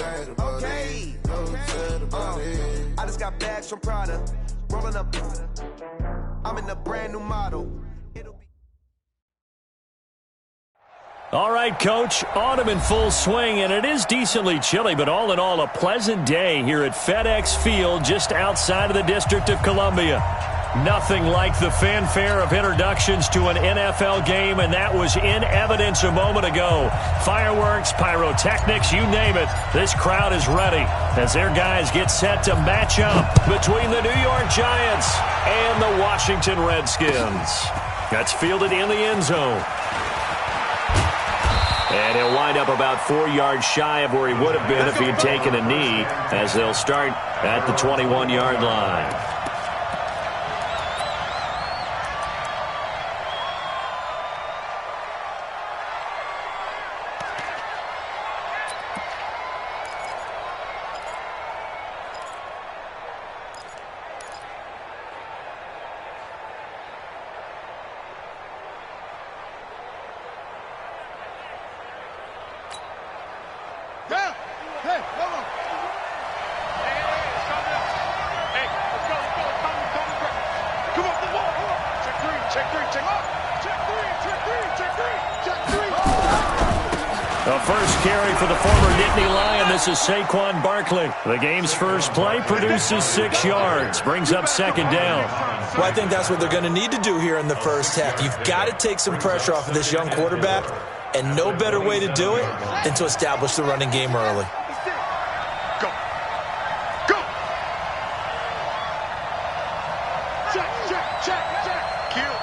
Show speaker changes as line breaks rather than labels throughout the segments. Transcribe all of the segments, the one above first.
Okay. I just got bags from Prada. Rolling up. I'm in a brand new model.
All right, Coach, autumn in full swing, and it is decently chilly, but all in all, a pleasant day here at FedEx Field just outside of the District of Columbia. Nothing like the fanfare of introductions to an NFL game, and that was in evidence a moment ago. Fireworks, pyrotechnics, you name it. This crowd is ready as their guys get set to match up between the New York Giants and the Washington Redskins. That's fielded in the end zone. And he'll wind up about 4 yards shy of where he would have been if he had taken a knee, as they'll start at the 21-yard line. This is Saquon Barkley. The game's first play produces 6 yards, brings up second down.
Well, I think that's what they're going to need to do here in the first half. You've got to take some pressure off of this young quarterback, and no better way to do it than to establish the running game early.
Go. Go. Check. Kill.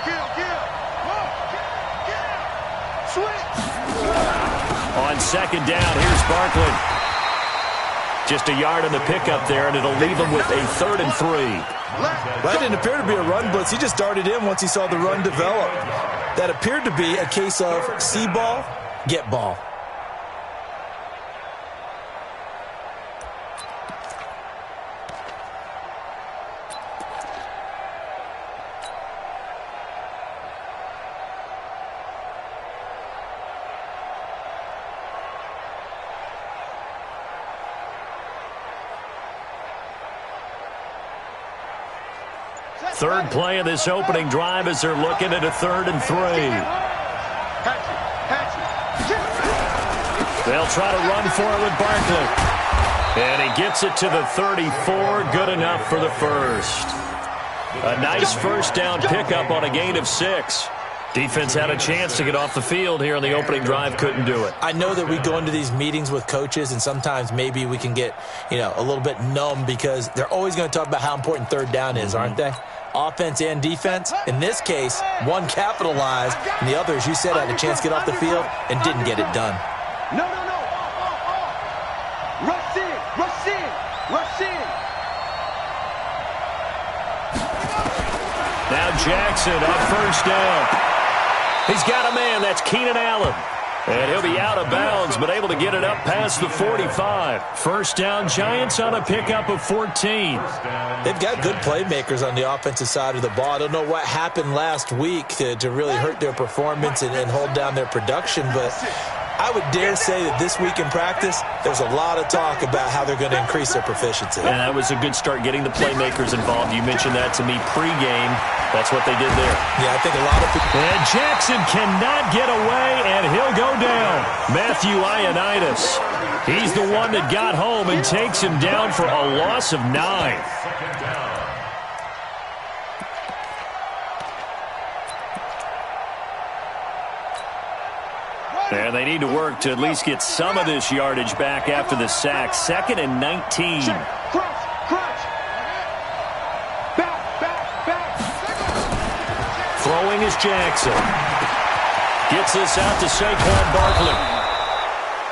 Switch.
On second down, here's Barkley. Just a yard on the pickup there, and it'll leave him with a 3rd and 3.
That didn't appear to be a run blitz. He just darted in once he saw the run develop. That appeared to be a case of see ball, get ball.
Third play of this opening drive as they're looking at a 3rd and 3. They'll try to run for it with Barkley. And he gets it to the 34. Good enough for the first. A nice first down pickup on a gain of 6. Defense had a chance to get off the field here on the opening drive, couldn't do it.
I know that we go into these meetings with coaches, and sometimes maybe we can get, a little bit numb because they're always going to talk about how important third down is, aren't they? Offense and defense. In this case, one capitalized, and the other, as you said, had a chance to get off the field and didn't get it done.
No. Rush in.
Now Jackson on first down. He's got a man. That's Keenan Allen. And he'll be out of bounds, but able to get it up past the 45. First down, Giants on a pickup of 14.
They've got good playmakers on the offensive side of the ball. I don't know what happened last week to really hurt their performance and hold down their production, but I would dare say that this week in practice, there's a lot of talk about how they're going to increase their proficiency.
And that was a good start getting the playmakers involved. You mentioned that to me pregame. That's what they did there.
Yeah, I think a lot of people...
And Jackson cannot get away, and he'll go down. Matthew Ioannidis. He's the one that got home and takes him down for a loss of 9. And they need to work to at least get some of this yardage back after the sack. 2nd and 19.
Crunch. Back.
Throwing is Jackson. Gets this out to Saquon Barkley.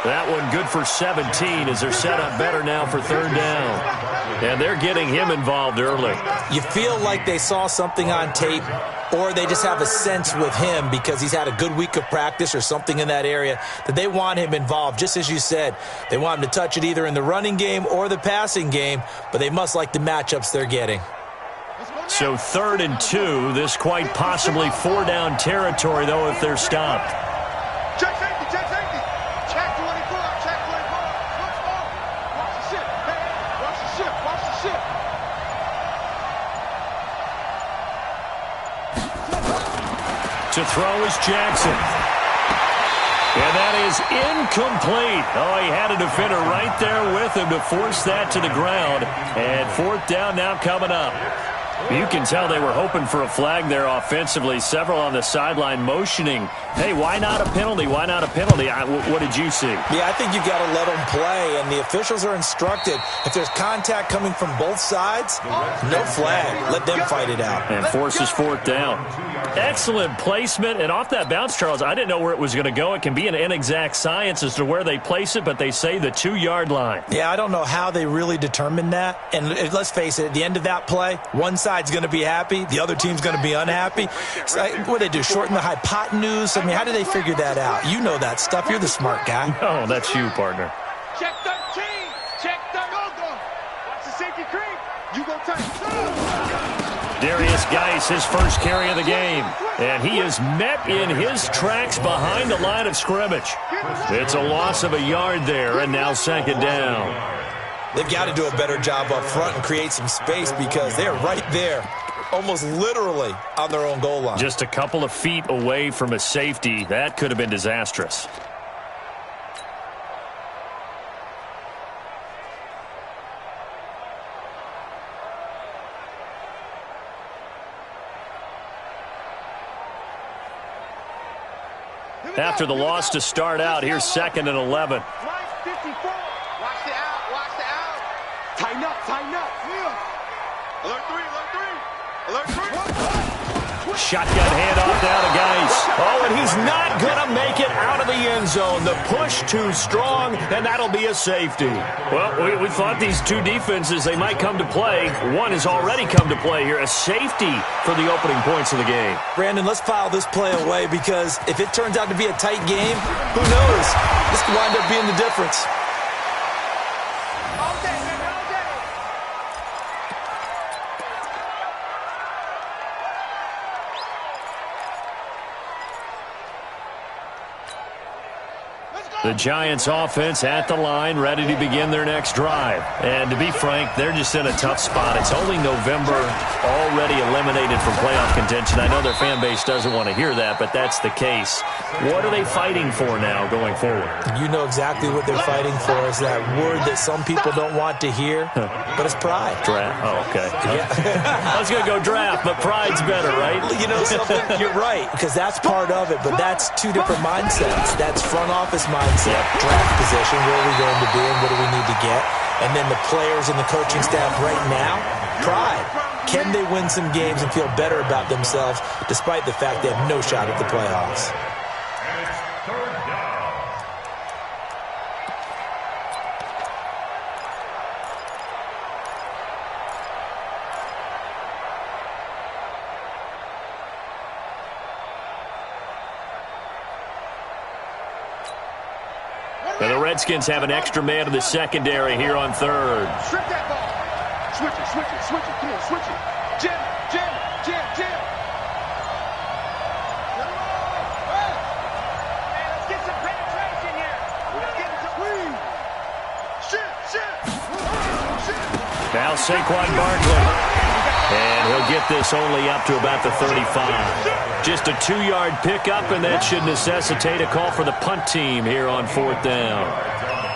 That one good for 17 as they're set up better now for 3rd down. And they're getting him involved early.
You feel like they saw something on tape, or they just have a sense with him because he's had a good week of practice or something in that area that they want him involved. Just as you said, they want him to touch it either in the running game or the passing game, but they must like the matchups they're getting.
So 3rd and 2, this quite possibly 4-down territory, though, if they're stopped.
Check safety. Check 24.
To throw is Jackson. And that is incomplete. Oh, he had a defender right there with him to force that to the ground. And fourth down now coming up. You can tell they were hoping for a flag there offensively. Several on the sideline motioning, hey, why not a penalty? Why not a penalty? What did you see?
Yeah, I think you got to let them play, and the officials are instructed. If there's contact coming from both sides, no flag. Let them fight it out.
And forces fourth down. Excellent placement, and off that bounce, Charles, I didn't know where it was going to go. It can be an inexact science as to where they place it, but they say the 2-yard line.
Yeah, I don't know how they really determined that. And let's face it, at the end of that play, one side's going to be happy, the other team's going to be unhappy. So, what do they do, shorten the hypotenuse? I mean, how do they figure that out? You know that stuff. You're the smart guy.
Oh, that's you, partner.
Check 13. Check 13. Watch the safety creep. You go tight.
Darius Geis, his first carry of the game. And he is met in his tracks behind the line of scrimmage. It's a loss of a yard there, and now second down.
They've got to do a better job up front and create some space because they're right there, almost literally on their own goal line.
Just a couple of feet away from a safety. That could have been disastrous. After the loss to start out, here's 2nd and 11.
Watch the out. Watch the out. Tighten up. Tighten up. Alert 3. Alert 3. Alert 3.
Shotgun handoff down to Geis. Oh, and he's not going to make it out of the end zone. The push too strong, and that'll be a safety. Well, we thought these two defenses, they might come to play. One has already come to play here. A safety for the opening points of the game.
Brandon, let's file this play away because if it turns out to be a tight game, who knows? This could wind up being the difference.
All day, baby. All day.
The Giants offense at the line, ready to begin their next drive. And to be frank, they're just in a tough spot. It's only November, already eliminated from playoff contention. I know their fan base doesn't want to hear that, but that's the case. What are they fighting for now going forward?
You know exactly what they're fighting for is that word that some people don't want to hear, but it's pride.
Draft. Oh, okay.
Yeah.
I was going to go draft, but pride's better, right?
You know something? You're right, because that's part of it, but that's two different mindsets. That's front office mindset, draft position, where are we going to be and what do we need to get? And then the players and the coaching staff right now, pride. Can they win some games and feel better about themselves despite the fact they have no shot at the playoffs?
And the Redskins have an extra man in the secondary here on third.
Strip that ball. Switch it. Come on, switch it. Jam. Let's get some penetration here. Let's get some clean. Shit.
Now Saquon Barkley. And he'll get this only up to about the 35. Just a 2-yard pickup, and that should necessitate a call for the punt team here on fourth down.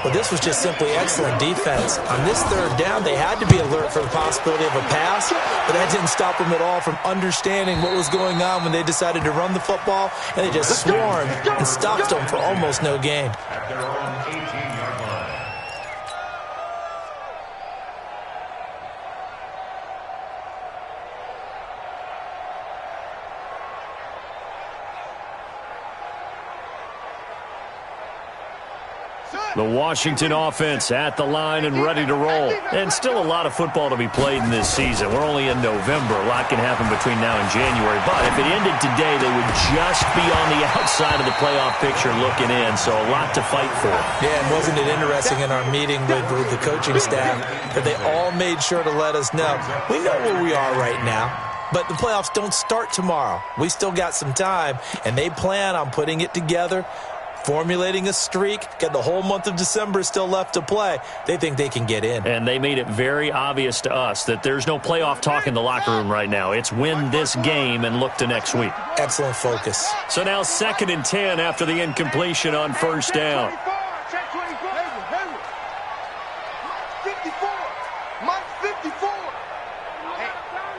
Well, this was just simply excellent defense. On this third down, they had to be alert for the possibility of a pass, but that didn't stop them at all from understanding what was going on when they decided to run the football, and they just swarmed and stopped them for almost no gain.
The Washington offense at the line and ready to roll. And still a lot of football to be played in this season. We're only in November. A lot can happen between now and January. But if it ended today, they would just be on the outside of the playoff picture looking in. So a lot to fight for.
Yeah, and wasn't it interesting in our meeting with the coaching staff that they all made sure to let us know, we know where we are right now. But the playoffs don't start tomorrow. We still got some time, and they plan on putting it together formulating a streak, got the whole month of December still left to play. They think they can get in.
And they made it very obvious to us that there's no playoff talk in the locker room right now. It's win this game and look to next week.
Excellent focus.
So now 2nd and 10 after the incompletion on first down.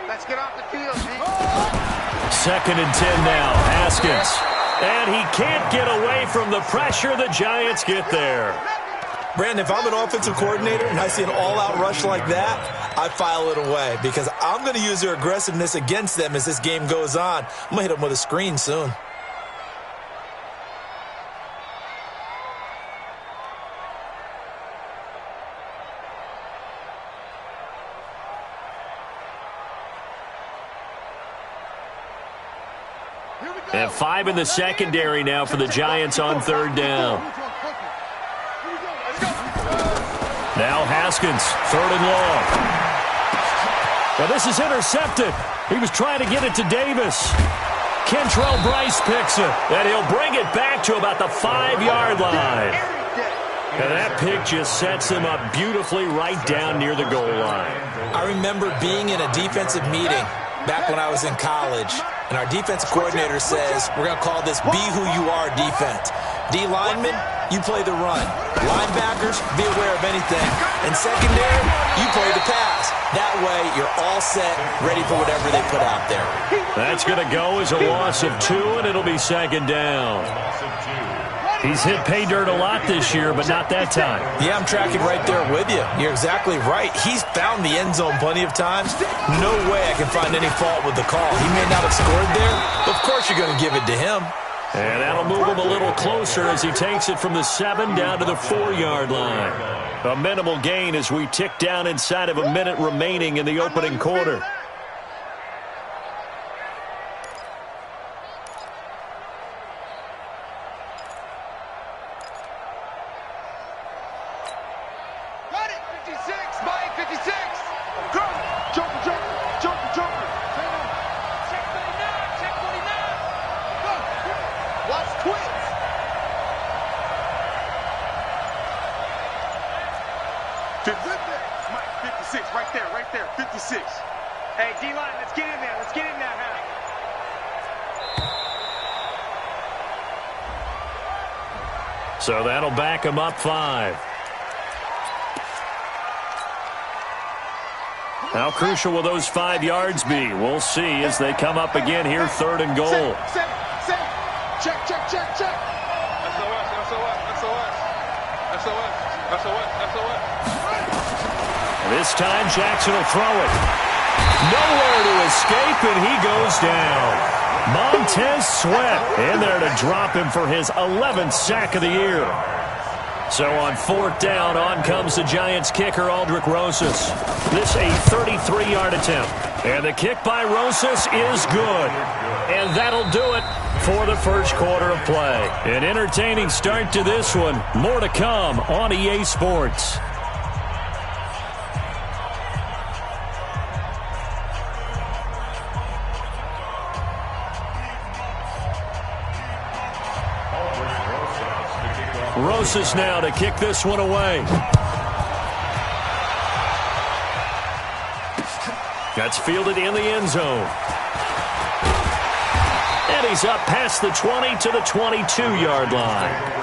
Let's get off the field, man.
2nd and 10 now. Haskins. And he can't get away from the pressure. The Giants get there.
Brandon, if I'm an offensive coordinator and I see an all-out rush like that, I file it away because I'm going to use their aggressiveness against them as this game goes on. I'm going to hit them with a screen soon.
And 5 in the secondary now for the Giants on 3rd down. Now Haskins, 3rd and long. Well, this is intercepted. He was trying to get it to Davis. Kentrell Bryce picks it, and he'll bring it back to about the 5-yard line. And that pick just sets him up beautifully right down near the goal line.
I remember being in a defensive meeting back when I was in college, and our defensive coordinator says, we're going to call this Be Who You Are defense. D linemen, you play the run. Linebackers, be aware of anything. And secondary, you play the pass. That way, you're all set, ready for whatever they put out there.
That's going to go as a loss of 2, and it'll be 2nd down. He's hit pay dirt a lot this year, but not that time.
Yeah, I'm tracking right there with you. You're exactly right. He's found the end zone plenty of times. No way I can find any fault with the call. He may not have scored there, but of course you're going to give it to him.
And that'll move him a little closer as he takes it from the 7 down to the 4-yard line. A minimal gain as we tick down inside of a minute remaining in the opening quarter.
Hey, D-line, let's get in there. Let's get in there now.
So that'll back him up 5. How crucial will those 5 yards be? We'll see as they come up again here, 3rd and goal.
Check. SOS.
This time Jackson will throw it. Nowhere to escape, and he goes down. Montez Sweat in there to drop him for his 11th sack of the year. So on 4th down, on comes the Giants kicker, Aldrick Rosas. This a 33-yard attempt. And the kick by Rosas is good. And that'll do it for the first quarter of play. An entertaining start to this one. More to come on EA Sports. Rosas now to kick this one away. That's fielded in the end zone. And he's up past the 20 to the 22-yard line.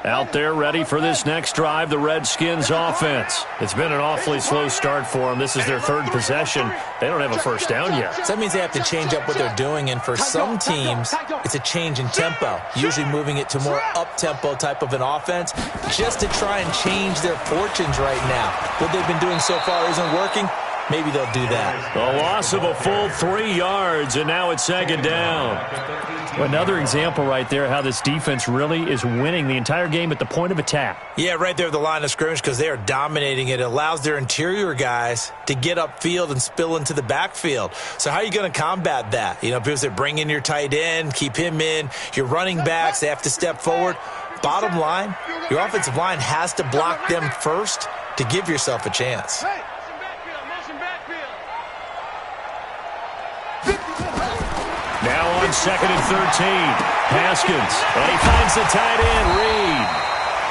Out there ready for this next drive, the Redskins offense. It's been an awfully slow start for them. This is their 3rd possession. They don't have a first down yet.
So that means they have to change up what they're doing, and for some teams, it's a change in tempo, usually moving it to more up-tempo type of an offense just to try and change their fortunes right now. What they've been doing so far isn't working. maybe they'll do that.
A loss of a full 3 yards, and now it's second down. Another example right there how this defense really is winning the entire game at the point of attack.
Yeah, right there at the line of scrimmage because they are dominating it. It allows their interior guys to get upfield and spill into the backfield. So how are you going to combat that? You know, people say bring in your tight end, keep him in. Your running backs, they have to step forward. Bottom line, your offensive line has to block them first to give yourself a chance.
Now on 2nd and 13, Haskins, and he finds the tight end, Reed.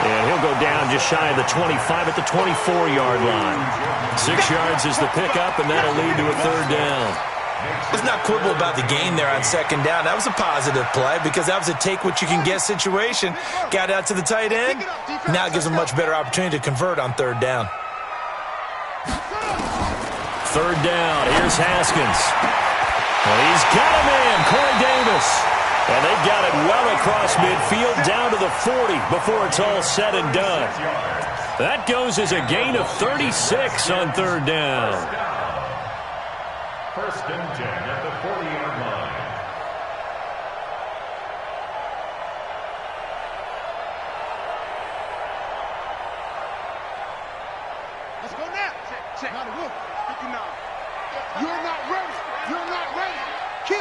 And he'll go down just shy of the 25 at the 24-yard line. 6 yards is the pickup, and that'll lead to a third down.
Let's not quibble about the gain there on second down. That was a positive play because that was a take-what-you-can-get situation. Got out to the tight end. Now it gives them a much better opportunity to convert on third down.
Third down. Here's Haskins. And he's got him in, Corey Davis. And they've got it well across midfield down to the 40 before it's all said and done. That goes as a gain of 36 on third down.
First and 10 at the 40-yard line.
Let's go now. Check. Not a look. 59. You're not ready. You're not ready. Kill.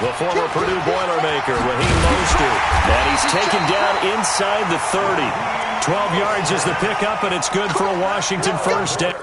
The former Purdue Boilermaker, Raheem Mostert. And he's taken down inside the 30. 12 yards is the pickup, and it's good for a Washington first down.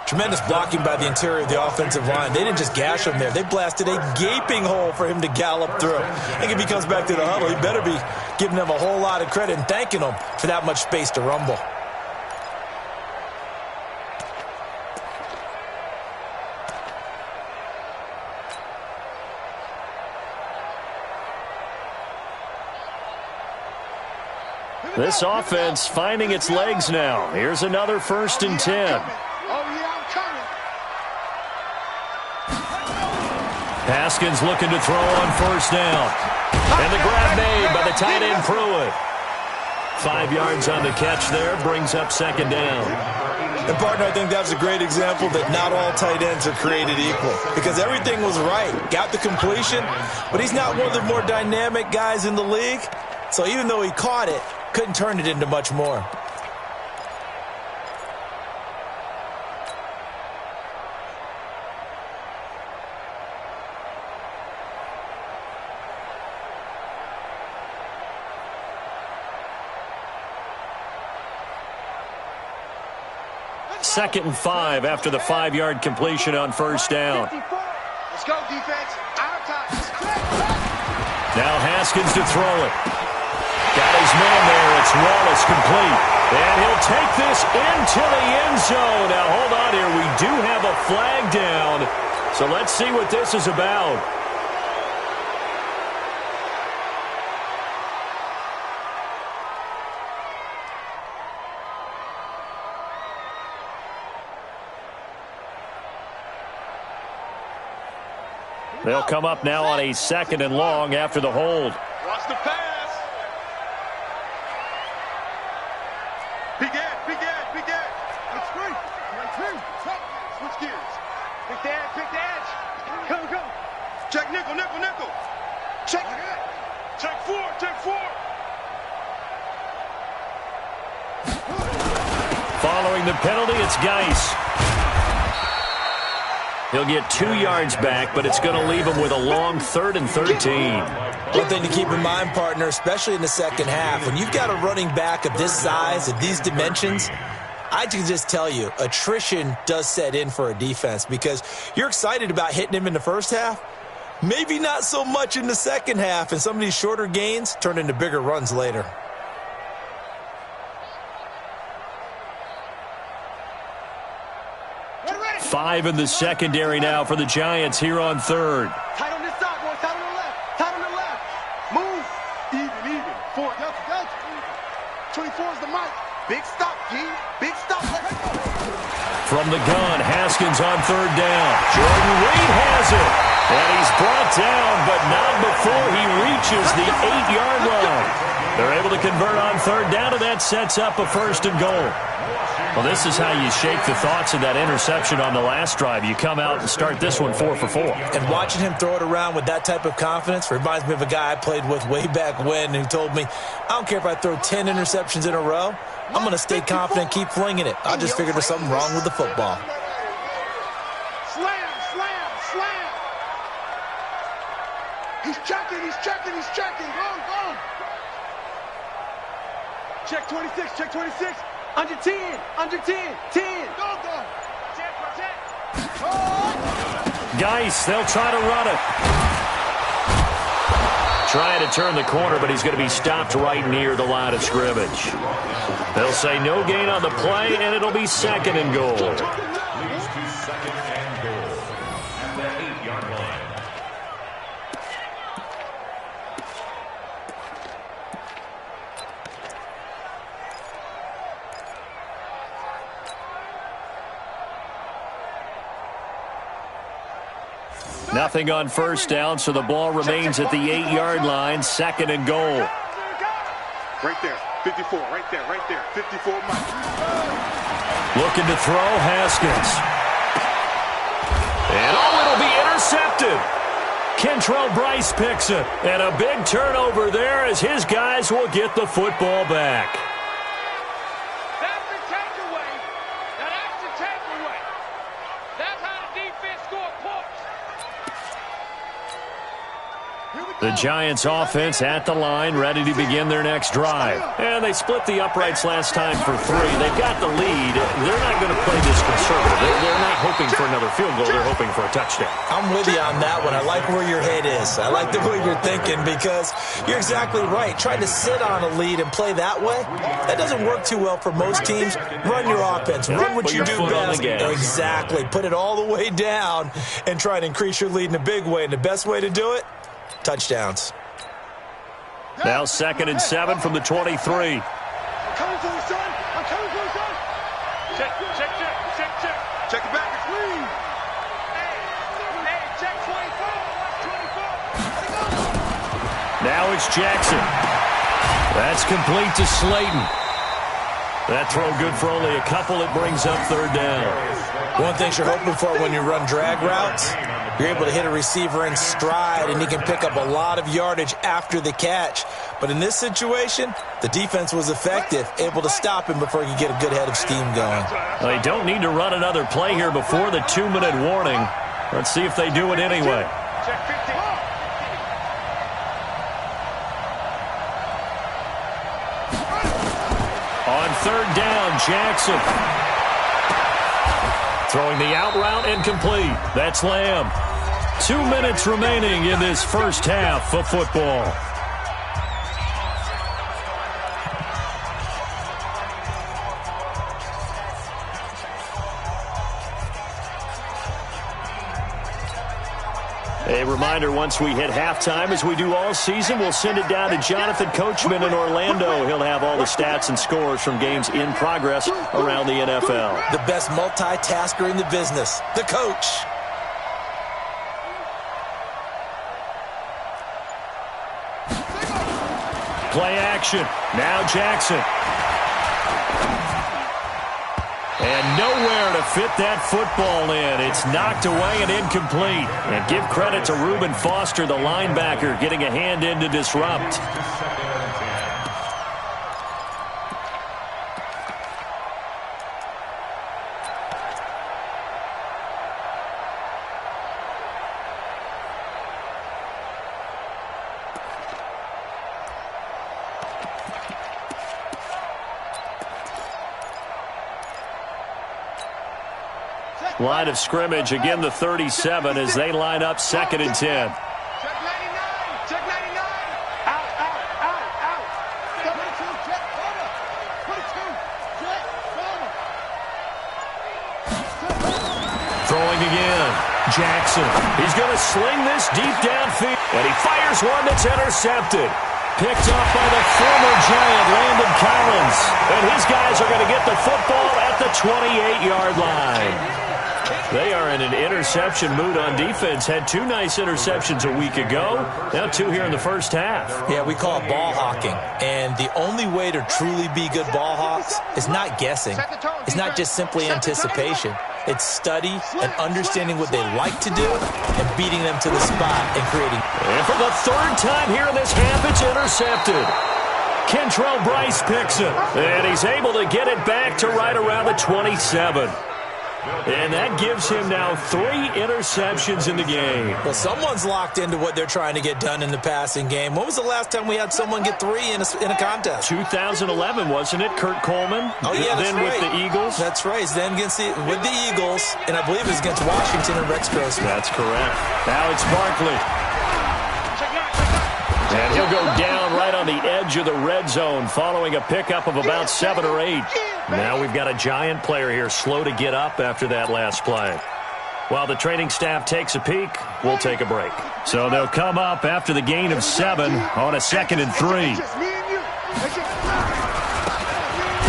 Tremendous blocking by the interior of the offensive line. They didn't just gash him there. They blasted a gaping hole for him to gallop through. I think if he comes back to the huddle, he better be giving them a whole lot of credit and thanking them for that much space to rumble.
This offense finding its legs now. Here's another 1st and 10.
Oh, yeah, I'm coming.
Haskins looking to throw on 1st down. And the grab made by the tight end Pruitt. 5 yards on the catch there, brings up 2nd down.
And, partner, I think that was a great example that not all tight ends are created equal. Because everything was right. Got the completion, but he's not one of the more dynamic guys in the league. So even though he caught it, couldn't turn it into much more.
Second and 5 after the 5-yard completion on 1st down.
Let's go, defense. Out of time.
Now Haskins to throw it. Got his man there. It's Wallace complete. And he'll take this into the end zone. Now, hold on here. We do have a flag down. So let's see what this is about. They'll come up now on a 2nd and long after the hold.
Watch the pass. Big edge, big edge, big edge. It's free. Switch gears. Pick the edge, pick the edge. Come, come. Check nickel, nickel, nickel. Check it. Check 4, check 4.
Following the penalty, it's Geis. He'll get 2 yards back, but it's going to leave him with a long 3rd and 13.
One thing to keep in mind, partner, especially in the second half, when you've got a running back of this size, of these dimensions, I can just tell you, attrition does set in for a defense because you're excited about hitting him in the first half, maybe not so much in the second half, and some of these shorter gains turn into bigger runs later.
Five in the secondary now for the Giants here on 3rd.
Tight on this side, boy. Tight on the left. Tight on the left. Move. Even. 4. That's 24 is the mic. Big stop, G. Big stop. Let's go.
From the gun, Haskins on 3rd down. Jordan Reed has it. And he's brought down, but not before he reaches the 8-yard line. They're able to convert on 3rd down, and that sets up a 1st and goal. Well, this is how you shake the thoughts of that interception on the last drive. You come out and start this one 4 for 4.
And watching him throw it around with that type of confidence reminds me of a guy I played with way back when who told me, I don't care if I throw 10 interceptions in a row, I'm going to stay confident, keep flinging it. I just figured there's something wrong with the football.
Slam, slam, slam. He's checking, he's checking, he's checking. Go. Check 26, check 26. Under 10, under 10, 10. Go. Check.
Geis, they'll try to run it. Trying to turn the corner, but he's going to be stopped right near the line of scrimmage. They'll say no gain on the play, and it'll be 2nd and goal.
Moves to 2nd and goal at the 8-yard line.
Nothing on 1st down, so the ball remains at the 8-yard line, 2nd and goal.
Right there, 54, right there, 54 Mike.
Looking to throw, Haskins. And it'll be intercepted. Kentrell Bryce picks it. And a big turnover there as his guys will get the football back.
That's the takeaway. That's the takeaway. That's how the defense scored points.
Here we go.
The Giants offense at the line, ready to begin their next drive. And they split the uprights last time for 3. They've got the lead. They're not going to play this conservative. They're not hoping for another field goal. They're hoping for a touchdown.
I'm with you on that one. I like where your head is. I like the way you're thinking because you're exactly right. Trying to sit on a lead and play that way, that doesn't work too well for most teams. Run your offense. Run what you do best. Exactly. Put it all the way down and try to increase your lead in a big way. And the best way to do it, touchdowns.
Now 2nd and 7 from the 23.
I'm coming for you, son. I'm coming for you, son. Check. Check it back. It's clean. Hey, check 24.
Now it's Jackson. That's complete to Slayton. That throw good for only a couple. It brings up 3rd down.
One thing you're hoping for when you run drag routes, you're able to hit a receiver in stride, and he can pick up a lot of yardage after the catch. But in this situation, the defense was effective, able to stop him before he could get a good head of steam going.
They don't need to run another play here before the 2-minute warning. Let's see if they do it anyway.
Check 50.
On 3rd down, Jackson. Throwing the out route incomplete. That's Lamb. 2 minutes remaining in this first half of football. A reminder, once we hit halftime, as we do all season, we'll send it down to Jonathan Coachman in Orlando. He'll have all the stats and scores from games in progress around the NFL.
The best multitasker in the business, the coach.
Play action. Now Jackson. And nowhere to fit that football in. It's knocked away and incomplete. And give credit to Reuben Foster, the linebacker, getting a hand in to disrupt. Line of scrimmage, again the 37 as they line up 2nd and 10.
Check 99. Check 99. Out. Check 22. Check corner. 22. Check corner.
Throwing again. Jackson. He's going to sling this deep downfield. And he fires one that's intercepted. Picked up by the former Giant, Landon Collins. And his guys are going to get the football at the 28-yard line. They are in an interception mood on defense. Had 2 nice interceptions a week ago. Now 2 here in the first half.
Yeah, we call it ball hawking. And the only way to truly be good ball hawks is not guessing. It's not just simply anticipation. It's study and understanding what they like to do and beating them to the spot and creating.
And for the 3rd time here in this half, it's intercepted. Kentrell Bryce picks it. And he's able to get it back to right around the 27. And that gives him now 3 interceptions in the game.
Well, someone's locked into what they're trying to get done in the passing game. When was the last time we had someone get 3 in a contest?
2011, wasn't it? Kurt Coleman?
Oh, yeah, that's
then
right.
with the Eagles?
That's right. Then with the Eagles, and I believe it was against Washington and Rex Grossman.
That's correct. Now it's Barkley. And he'll go down right on the edge of the red zone following a pickup of about 7 or 8. Now we've got a Giant player here slow to get up after that last play. While the training staff takes a peek, we'll take a break. So they'll come up after the gain of 7 on a 2nd and 3.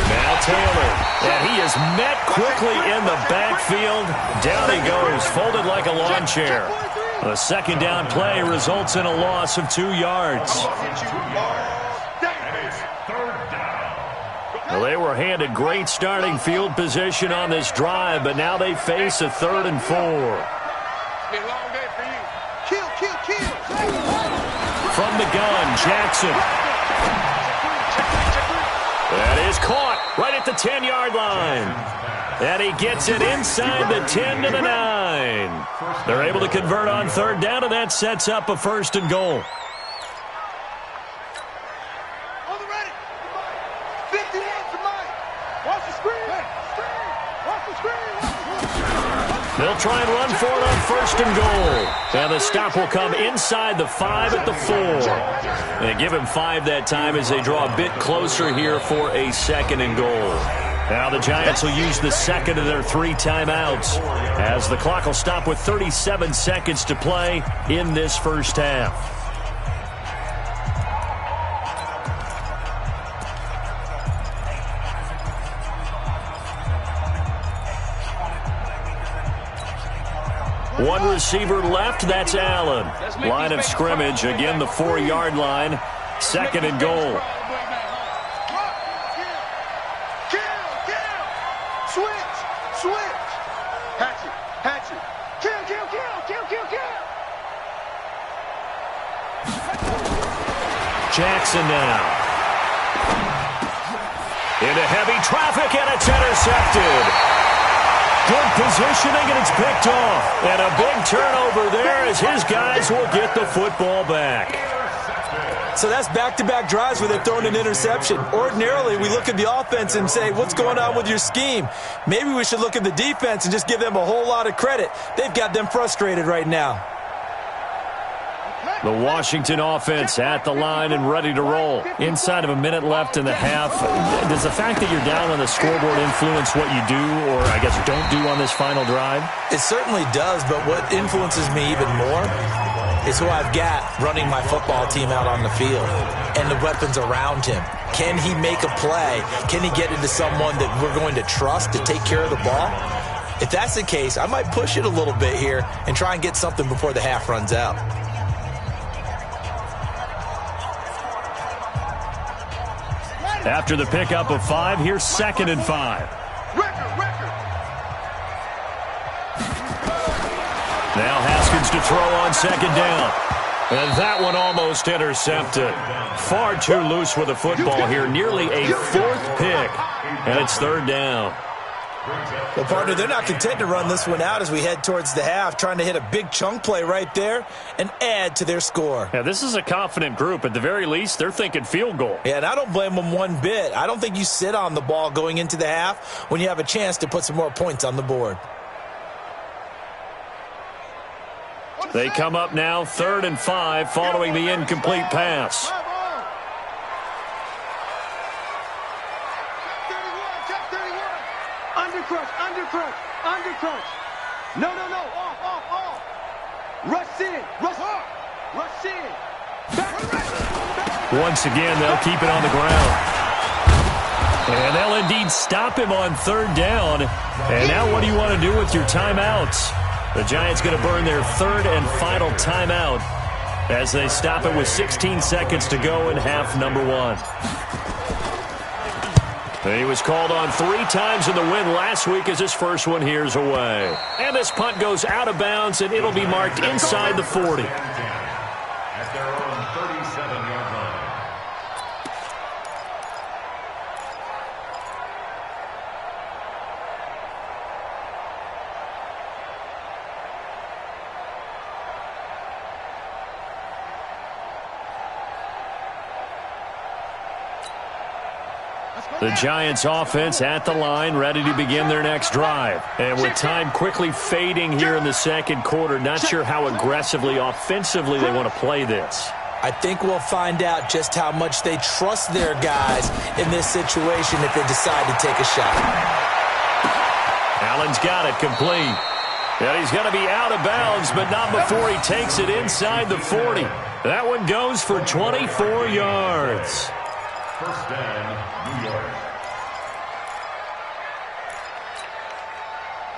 Now Taylor. And he is met quickly in the backfield. Down he goes, folded like a lawn chair. A 2nd down play results in a loss of 2 yards. Well, they were handed great starting field position on this drive, but now they face a 3rd and 4. From the gun, Jackson. That is caught right at the 10-yard line. And he gets it inside the 10 to the 9. They're able to convert on 3rd down, and that sets up a 1st and goal. try and run for it on 1st and goal. And the stop will come inside the 5 at the 4. And give him 5 that time as they draw a bit closer here for a 2nd and goal. Now the Giants will use the second of their 3 timeouts as the clock will stop with 37 seconds to play in this first half. One receiver left, that's Allen. Line of scrimmage, again the 4-yard line, 2nd and goal.
Switch. Hatchet. Kill.
Jackson now. Into heavy traffic, and it's intercepted. Good positioning, and it's picked off. And a big turnover there as his guys will get the football back.
So that's back-to-back drives where they're throwing an interception. Ordinarily, we look at the offense and say, what's going on with your scheme? Maybe we should look at the defense and just give them a whole lot of credit. They've got them frustrated right now.
The Washington offense at the line and ready to roll. Inside of a minute left in the half. Does the fact that you're down on the scoreboard influence what you do, or I guess don't do on this final drive?
It certainly does, but what influences me even more is who I've got running my football team out on the field and the weapons around him. Can he make a play? Can he get into someone that we're going to trust to take care of the ball? If that's the case, I might push it a little bit here and try and get something before the half runs out.
After the pickup of 5, here's 2nd and 5.
Record.
Now Haskins to throw on 2nd down. And that one almost intercepted. Far too loose with the football here. Nearly a 4th pick. And it's 3rd down.
Well, partner, they're not content to run this one out as we head towards the half, trying to hit a big chunk play right there and add to their score.
Yeah, this is a confident group. At the very least, they're thinking field goal.
Yeah, and I don't blame them one bit. I don't think you sit on the ball going into the half when you have a chance to put some more points on the board.
They come up now 3rd and 5 following the incomplete pass.
Undercrush. No. Off. Rush in. Back.
Once again, they'll keep it on the ground. And they'll indeed stop him on 3rd down. And now what do you want to do with your timeouts? The Giants going to burn their 3rd and final timeout as they stop it with 16 seconds to go in half number 1. He was called on 3 times in the win last week as his first one here's away. And this punt goes out of bounds, and it'll be marked inside the 40.
At their own 37-yard line.
The Giants offense at the line, ready to begin their next drive. And with time quickly fading here in the 2nd quarter, not sure how aggressively, offensively they want to play this.
I think we'll find out just how much they trust their guys in this situation if they decide to take a shot.
Allen's got it complete. And he's going to be out of bounds, but not before he takes it inside the 40. That one goes for 24 yards.
First down, New York.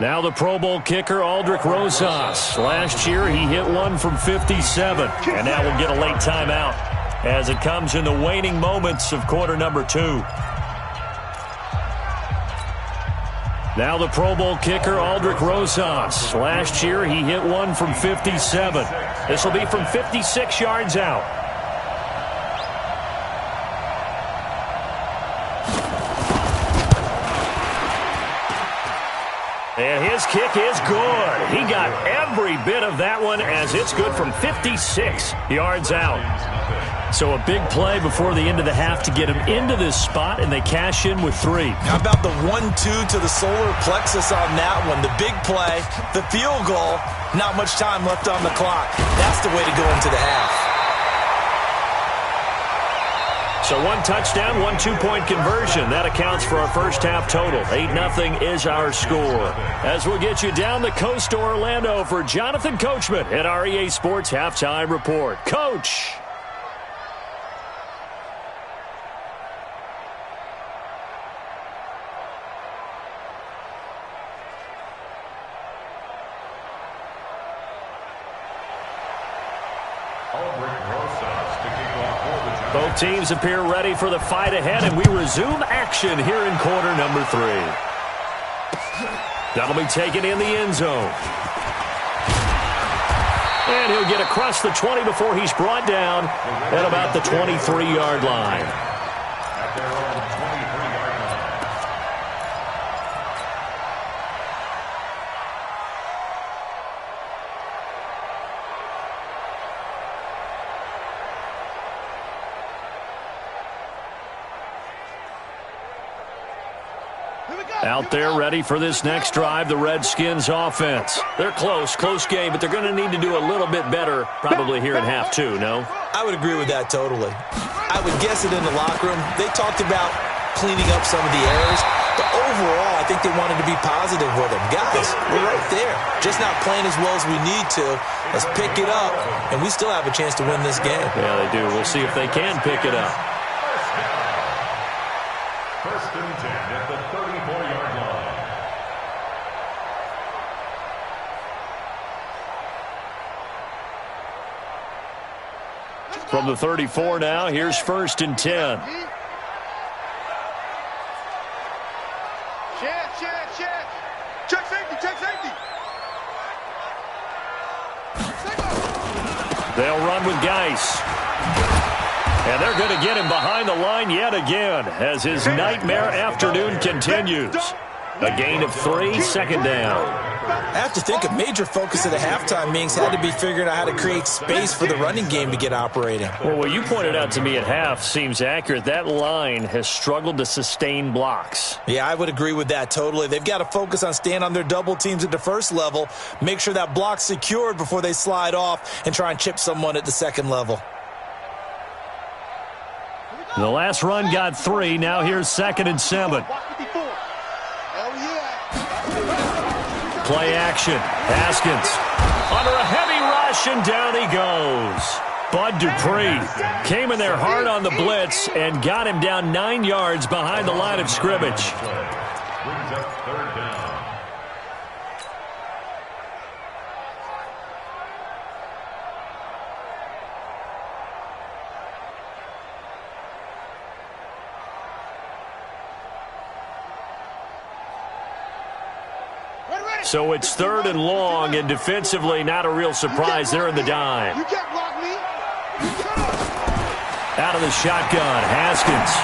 Now the Pro Bowl kicker, Aldrich Rosas. Last year, he hit one from 57. And now we'll get a late timeout as it comes in the waning moments of quarter number 2. Now the Pro Bowl kicker, Aldrich Rosas. Last year, he hit one from 57. This will be from 56 yards out. And His kick is good. He got every bit of that one as it's good from 56 yards out. So a big play before the end of the half to get him into this spot, and they cash in with 3.
How about the 1-2 to the solar plexus on that one? The big play, the field goal, not much time left on the clock. That's the way to go into the half.
So 1 touchdown, 1 2-point conversion. That accounts for our first half total. 8-0 is our score. As we'll get you down the coast to Orlando for Jonathan Coachman at our EA Sports Halftime Report. Coach! Both teams appear ready for the fight ahead, and we resume action here in quarter number 3. That'll be taken in the end zone. And he'll get across the 20 before he's brought down at about the 23-yard line.
At their own 23-yard line.
Out there ready for this next drive, the Redskins offense. They're close game, but they're going to need to do a little bit better probably here in half 2, no?
I would agree with that totally. I would guess it in the locker room. They talked about cleaning up some of the errors, but overall, I think they wanted to be positive with them. Guys, we're right there. Just not playing as well as we need to. Let's pick it up, and we still have a chance to win this game.
Yeah, they do. We'll see if they can pick it up.
First and 10 at the 34-yard line.
From the 34 now, here's first and 10.
Check safety.
They'll run with Geis. And they're going to get him behind the line yet again as his nightmare afternoon continues. A gain of 3, second down.
I have to think a major focus of the halftime meetings had to be figuring out how to create space for the running game to get operating.
Well, what you pointed out to me at half seems accurate. That line has struggled to sustain blocks.
Yeah, I would agree with that totally. They've got to focus on staying on their double teams at the first level, make sure that block's secured before they slide off and try and chip someone at the second level.
The last run got 3. Now here's 2nd and 7. Play action. Haskins under a heavy rush, and down he goes. Bud Dupree came in there hard on the blitz and got him down 9 yards behind the line of scrimmage.
Brings up third down.
So it's 3rd and long, and defensively not a real surprise. They're in the dime.
You can't block me.
Out of the shotgun, Haskins.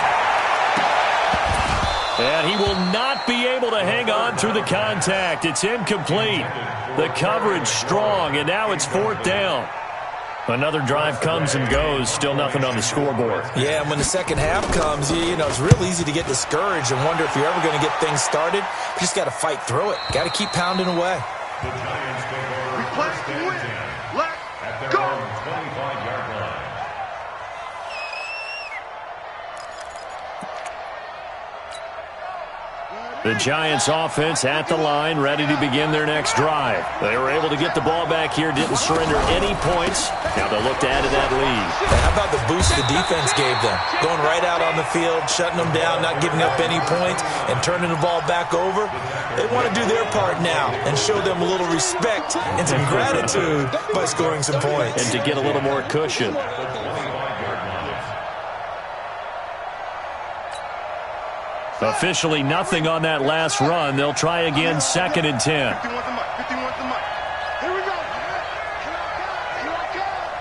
And he will not be able to hang on through the contact. It's incomplete. The coverage strong, and now it's 4th down. Another drive comes and goes. Still nothing on the scoreboard.
Yeah, and when the second half comes, you know, it's real easy to get discouraged and wonder if you're ever going to get things started. You just got to fight through it. Got to keep pounding away.
The Giants take over first and 10 at their own 25-yard line.
The Giants offense at the line, ready to begin their next drive. They were able to get the ball back here, didn't surrender any points. Now they'll look to add to that lead.
How about the boost the defense gave them? Going right out on the field, shutting them down, not giving up any points, and turning the ball back over. They want to do their part now and show them a little respect and some gratitude by scoring some points.
And to get a little more cushion. Officially nothing on that last run. They'll try again, 2nd and 10.
51 to Mike. Here we go.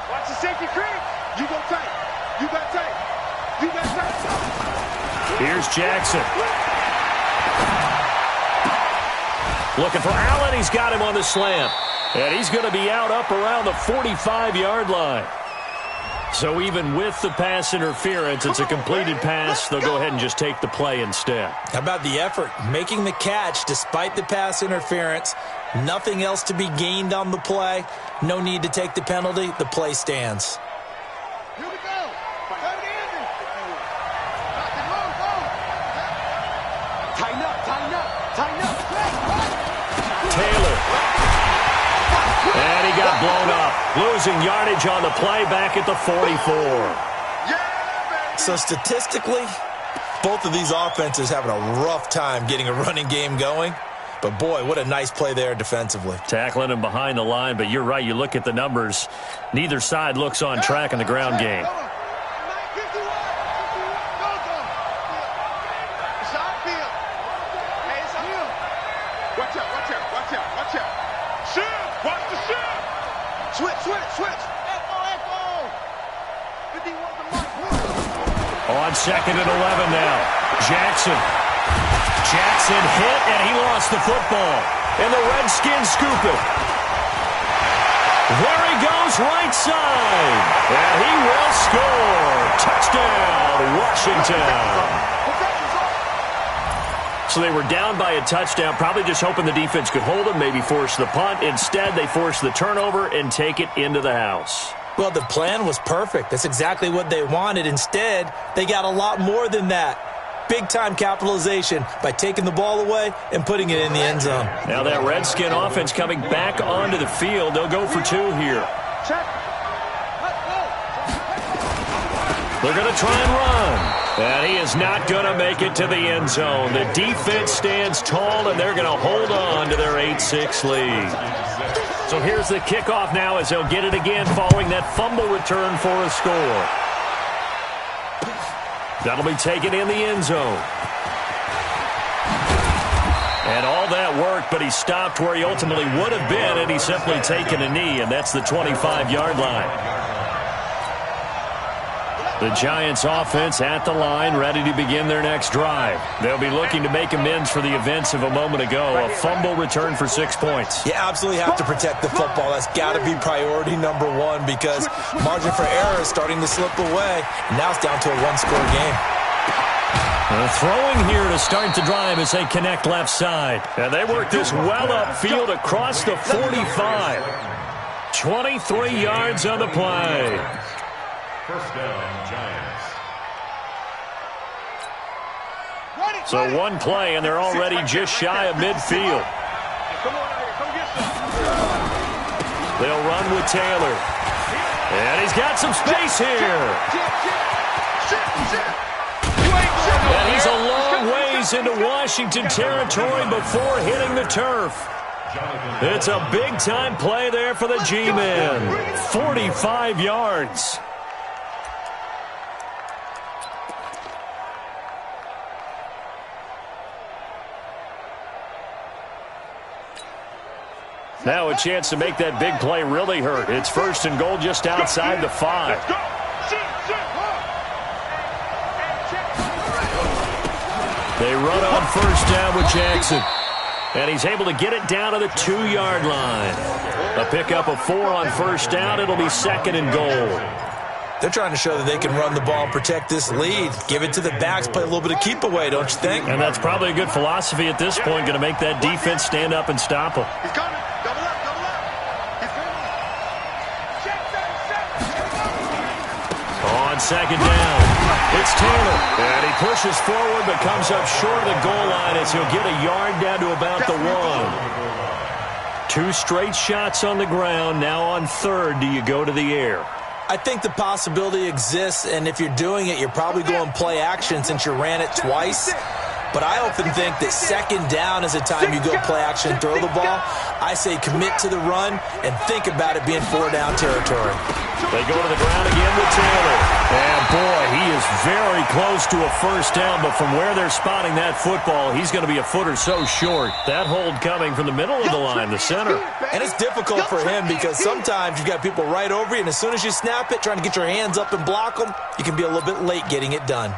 Watch the safety creep. You go tight. You got tight. You got tight.
Here's Jackson. Looking for Allen. He's got him on the slant. And he's going to be out up around the 45-yard line. So even with the pass interference, it's a completed pass. They'll go ahead and just take the play instead.
How about the effort? Making the catch despite the pass interference. Nothing else to be gained on the play. No need to take the penalty. The play stands.
Here we go. Tighten up, tighten up, tighten up.
Taylor. And he got blown up. Losing yardage on the play back at the 44.
So statistically, both of these offenses having a rough time getting a running game going. But, boy, what a nice play there defensively.
Tackling him behind the line, but you're right. You look at the numbers. Neither side looks on track in the ground game.
Watch out, watch out, watch out, watch out. Shift, watch the shift. Switch, switch, switch. Echo, echo. 51 to mark.
On 2nd and 11 now. Jackson hit, and he lost the football. And the Redskins scoop it. There he goes, right side. And he will score. Touchdown, Washington. So they were down by a touchdown, probably just hoping the defense could hold them, maybe force the punt. Instead, they force the turnover and take it into the house.
Well, the plan was perfect. That's exactly what they wanted. Instead, they got a lot more than that. Big-time capitalization by taking the ball away and putting it in the end zone.
Now that Redskin offense coming back onto the field. They'll go for 2 here. They're going to try and run. And he is not going to make it to the end zone. The defense stands tall, and they're going to hold on to their 8-6 lead. So here's the kickoff now as they'll get it again following that fumble return for a score. That'll be taken in the end zone. And all that worked, but he stopped where he ultimately would have been, and he's simply taken a knee, and that's the 25-yard line. The Giants offense at the line, ready to begin their next drive. They'll be looking to make amends for the events of a moment ago. A fumble return for 6 points.
You absolutely have to protect the football. That's got to be priority number 1 because margin for error is starting to slip away. And now it's down to a 1-score game.
Throwing here to start the drive as they connect left side. And they work this well upfield across the 45. 23 yards on the play.
First down, Giants.
So 1 play, and they're already just shy of midfield. They'll run with Taylor. And he's got some space here. And he's a long ways into Washington territory before hitting the turf. It's a big-time play there for the G-men. 45 yards. Now a chance to make that big play really hurt. It's 1st and goal just outside the 5. They run on 1st down with Jackson. And he's able to get it down to the 2-yard line. A pickup of 4 on 1st down. It'll be 2nd and goal.
They're trying to show that they can run the ball and protect this lead. Give it to the backs, play a little bit of keep away, don't you think?
And that's probably a good philosophy at this point, going to make that defense stand up and stop them.
He's coming. Double up, double up. He's coming.
On 2nd down, it's Taylor. And he pushes forward but comes up short of the goal line as he'll get a yard down to about the 1. 2 straight shots on the ground. Now on 3rd, do you go to the air?
I think the possibility exists, and if you're doing it, you're probably going play action since you ran it twice. But I often think that 2nd down is the time you go play action and throw the ball. I say commit to the run and think about it being 4-down territory.
They go to the ground again with Taylor. And, boy, he is very close to a 1st down, but from where they're spotting that football, he's going to be a foot or so short. That hold coming from the middle of the line, the center.
And it's difficult for him because sometimes you've got people right over you, and as soon as you snap it, trying to get your hands up and block them, you can be a little bit late getting it done.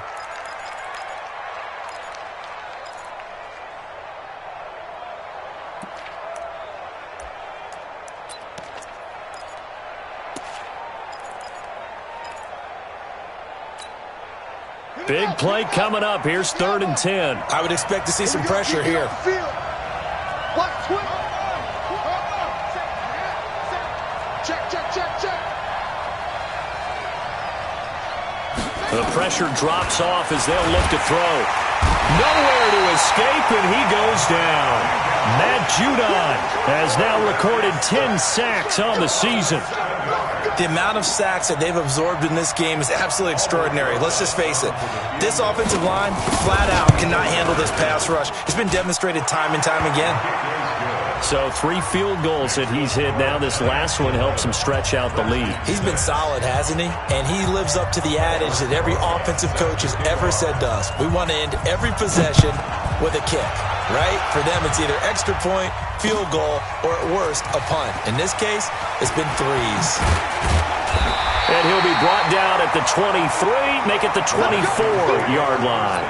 Big play coming up. Here's 3rd and 10.
I would expect to see some pressure here.
Watch twist. Check.
The pressure drops off as they'll look to throw. Nowhere to escape, and he goes down. Matt Judon has now recorded 10 sacks on the season.
The amount of sacks that they've absorbed in this game is absolutely extraordinary. Let's just face it. This offensive line, flat out, cannot handle this pass rush. It's been demonstrated time and time again.
So 3 field goals that he's hit now. This last one helps him stretch out the lead.
He's been solid, hasn't he? And he lives up to the adage that every offensive coach has ever said to us. We want to end every possession with a kick, right? For them, it's either extra point, field goal, or at worst, a punt. In this case, it's been 3s.
And he'll be brought down at the 23, make it the 24-yard line.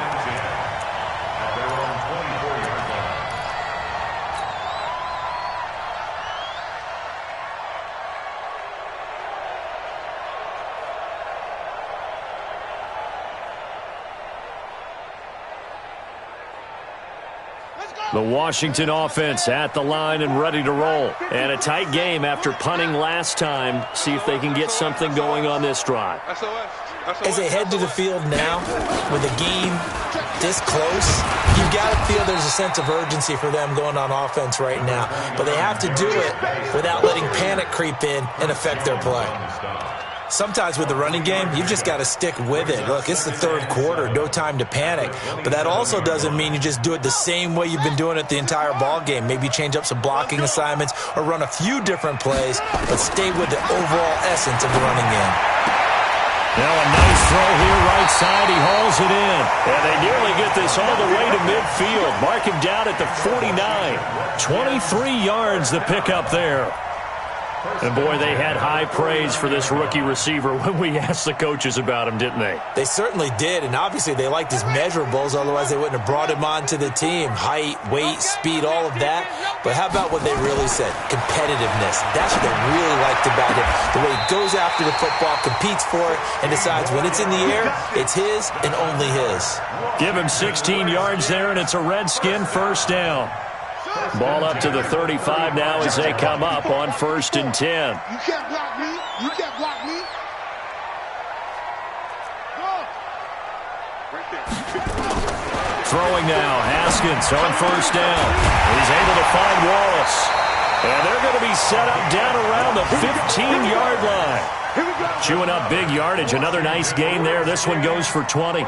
The Washington offense at the line and ready to roll. And a tight game after punting last time. See if they can get something going on this drive.
As they head to the field now, with the game this close, you've got to feel there's a sense of urgency for them going on offense right now. But they have to do it without letting panic creep in and affect their play. Sometimes with the running game, you've just got to stick with it. Look, it's the 3rd quarter, no time to panic. But that also doesn't mean you just do it the same way you've been doing it the entire ball game. Maybe change up some blocking assignments or run a few different plays, but stay with the overall essence of the running game.
Now a nice throw here right side. He hauls it in. And they nearly get this all the way to midfield. Mark him down at the 49. 23 yards the pickup there. And, boy, they had high praise for this rookie receiver when we asked the coaches about him, didn't they?
They certainly did, and obviously they liked his measurables. Otherwise, they wouldn't have brought him onto the team. Height, weight, speed, all of that. But how about what they really said? Competitiveness. That's what they really liked about him. The way he goes after the football, competes for it, and decides when it's in the air, it's his and only his.
Give him 16 yards there, and it's a Redskin first down. Ball up to the 35 now as they come up on 1st and 10.
You can't block me. You can't block me. Go. Right there.
Throwing now, Haskins on 1st down. He's able to find Wallace. And they're going to be set up down around the 15-yard line. Chewing up big yardage. Another nice gain there. This one goes for 20.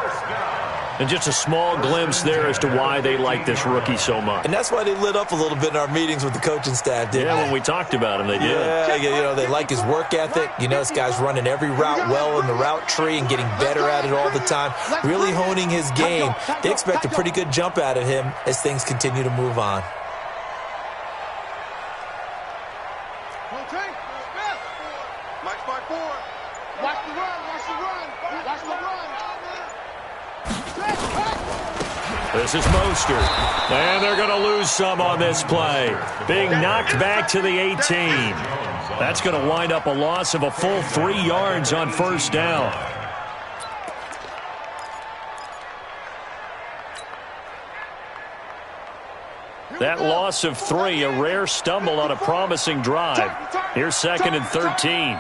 And just a small glimpse there as to why they like this rookie so much.
And that's why they lit up a little bit in our meetings with the coaching staff, didn't they?
When we talked about him, they did.
Yeah, you know, they like his work ethic. You know, this guy's running every route well in the route tree and getting better at it all the time, really honing his game. They expect a pretty good jump out of him as things continue to move on.
Mike's by 4. Watch the run. Watch the run. Watch the run.
This is Mostert. And they're going to lose some on this play. Being knocked back to the 18. That's going to wind up a loss of a full 3 yards on 1st down. That loss of 3, a rare stumble on a promising drive. Here's 2nd and 13.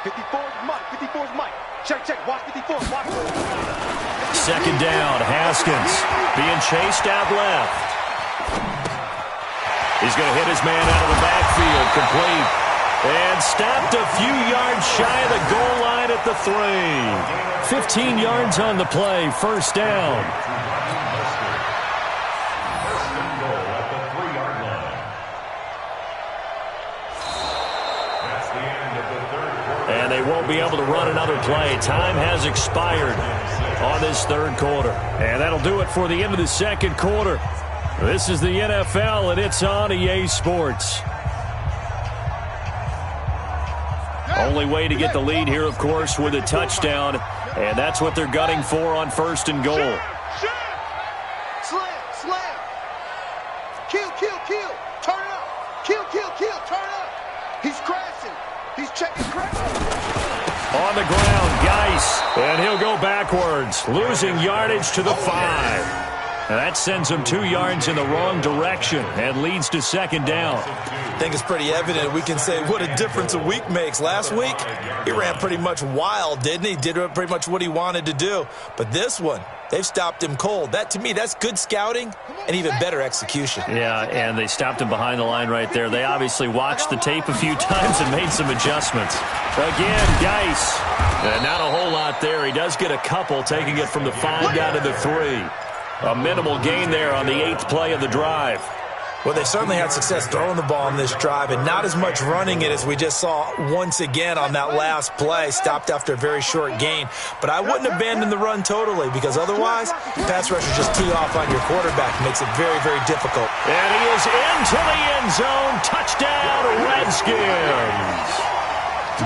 54's Mike. 54's Mike. Check. Watch 54. Watch.
2nd down. Haskins being chased out left. He's going to hit his man out of the backfield. Complete. And stopped a few yards shy of the goal line at the 3. 15 yards on the play. 1st down. And they won't be able to run another play. Time has expired on this 3rd quarter. And that'll do it for the end of the 2nd quarter. This is the NFL, and it's on EA Sports. Only way to get the lead here, of course, with a touchdown. And that's what they're gunning for on 1st and goal.
Slam. Kill. Turn up. Kill. Turn up. He's crashing. He's checking crash.
And he'll go backwards, losing yardage to the 5. That sends him 2 yards in the wrong direction and leads to second down.
I think it's pretty evident. We can say what a difference a week makes. Last week, he ran pretty much wild, didn't he? Did pretty much what he wanted to do. But this one, they've stopped him cold. That, to me, that's good scouting and even better execution.
Yeah, and they stopped him behind the line right there. They obviously watched the tape a few times and made some adjustments. Again, Geis. Not a whole lot there. He does get a couple, taking it from the 5 down to the 3. A minimal gain there on the 8th play of the drive.
Well, they certainly had success throwing the ball on this drive, and not as much running it as we just saw once again on that last play, stopped after a very short gain. But I wouldn't abandon the run totally, because otherwise, pass rushers just tee off on your quarterback. Makes it very, very difficult.
And he is into the end zone. Touchdown, Redskins.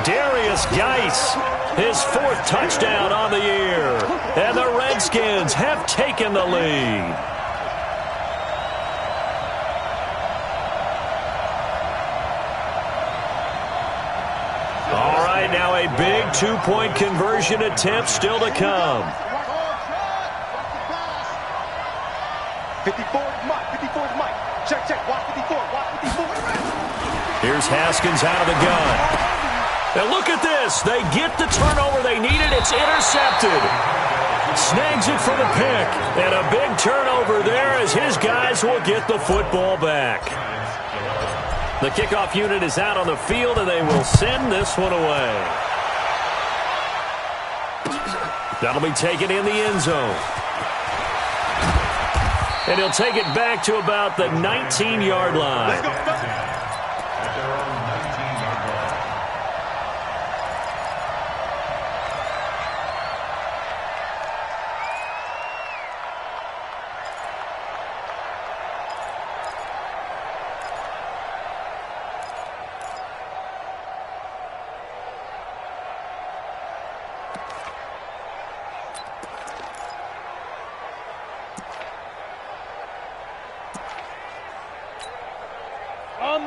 Darius Geis, his 4th touchdown on the year. And the Redskins have taken the lead. All right, now a big 2-point conversion attempt still to come.
54 is Mike. 54 is Mike. Check. Watch 54. Watch 54.
Here's Haskins out of the gun. And look at this. They get the turnover they needed. It's intercepted. Snags it for the pick. And a big turnover there as his guys will get the football back. The kickoff unit is out on the field, and they will send this one away. That'll be taken in the end zone. And he'll take it back to about the 19-yard line.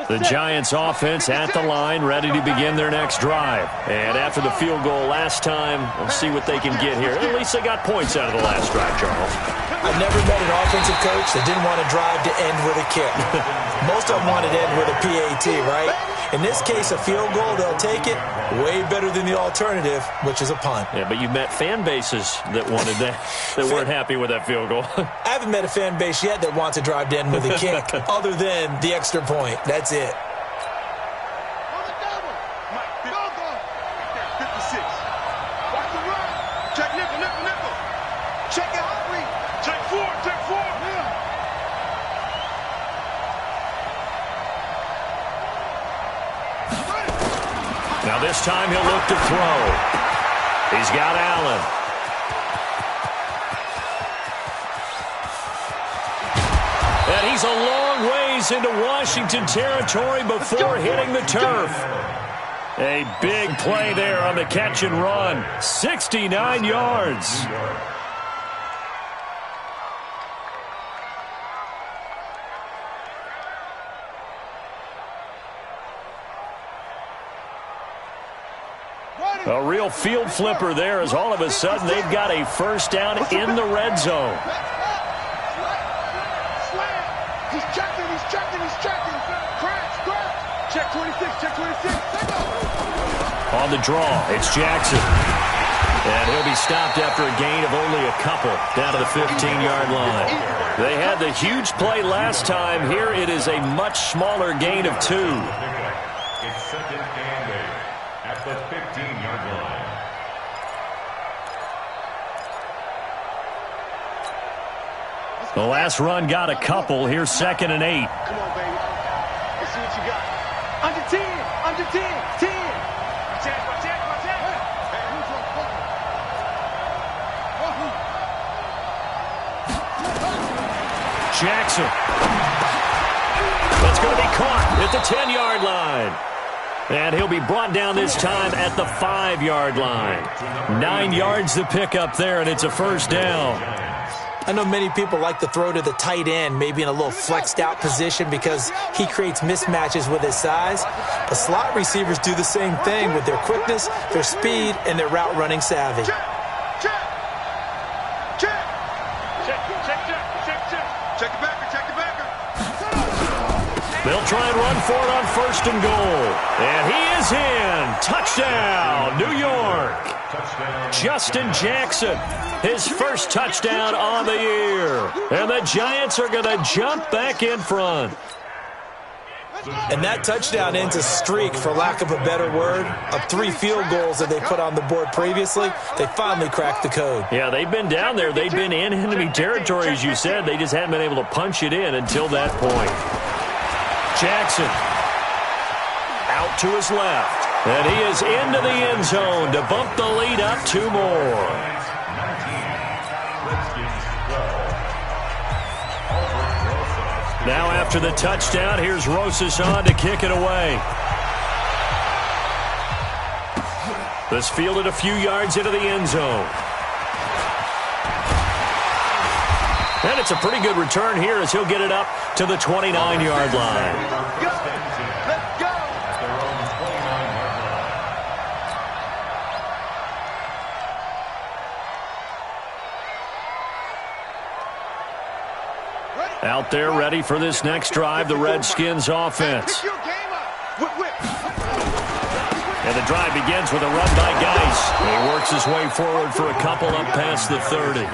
The Giants offense at the line, ready to begin their next drive. And after the field goal last time, we'll see what they can get here. At least they got points out of the last drive, Charles.
I've never met an offensive coach that didn't want to drive to end with a kick. Most of them wanted to end with a PAT, right? In this case, a field goal, they'll take it. Way better than the alternative, which is a punt.
Yeah, but you met fan bases that wanted that, that weren't happy with that field goal.
I haven't met a fan base yet that wants to drive to end with a kick, other than the extra point. That's it.
Mike, 56. Watch the run. Check nickel. Check it. Check 4.
Now this time he'll look to throw. He's got Allen. And he's a long ways into Washington territory before hitting the turf. A big play there on the catch and run. 69 yards. A real field flipper there as all of a sudden they've got a first down in the red zone.
He's checking. Crash. Check 26.
On the draw, it's Jackson. And he'll be stopped after a gain of only a couple down to the 15-yard line. They had the huge play last time. Here it is a much smaller gain of 2.
It's second and 8 at the 15-yard line.
The last run got a couple. Here's second and 8.
Come on, baby. Let's see what you got. Under 10. 10. Watch out.
Jackson. That's going to be caught at the 10-yard line. And he'll be brought down this time at the 5-yard line. 9 yards to pick up there, and it's a first down.
I know many people like to throw to the tight end, maybe in a little flexed out position because he creates mismatches with his size. But slot receivers do the same thing with their quickness, their speed, and their route running savvy.
try and run for it on 1st and goal. And he is in. Touchdown, New York. Justin Jackson, his first touchdown on the year. And the Giants are going to jump back in front.
And that touchdown ends a streak, for lack of a better word, of 3 field goals that they put on the board previously. They finally cracked the code.
Yeah, they've been down there. They've been in enemy territory, as you said. They just hadn't been able to punch it in until that point. Jackson out to his left. And he is into the end zone to bump the lead up 2 more. Now after the touchdown, here's Rosas on to kick it away. This fielded a few yards into the end zone. And it's a pretty good return here as he'll get it up to the 29-yard line.
Let's go.
Out there ready for this next drive, the Redskins offense. And the drive begins with a run by Geis. He works his way forward for a couple up past the 30.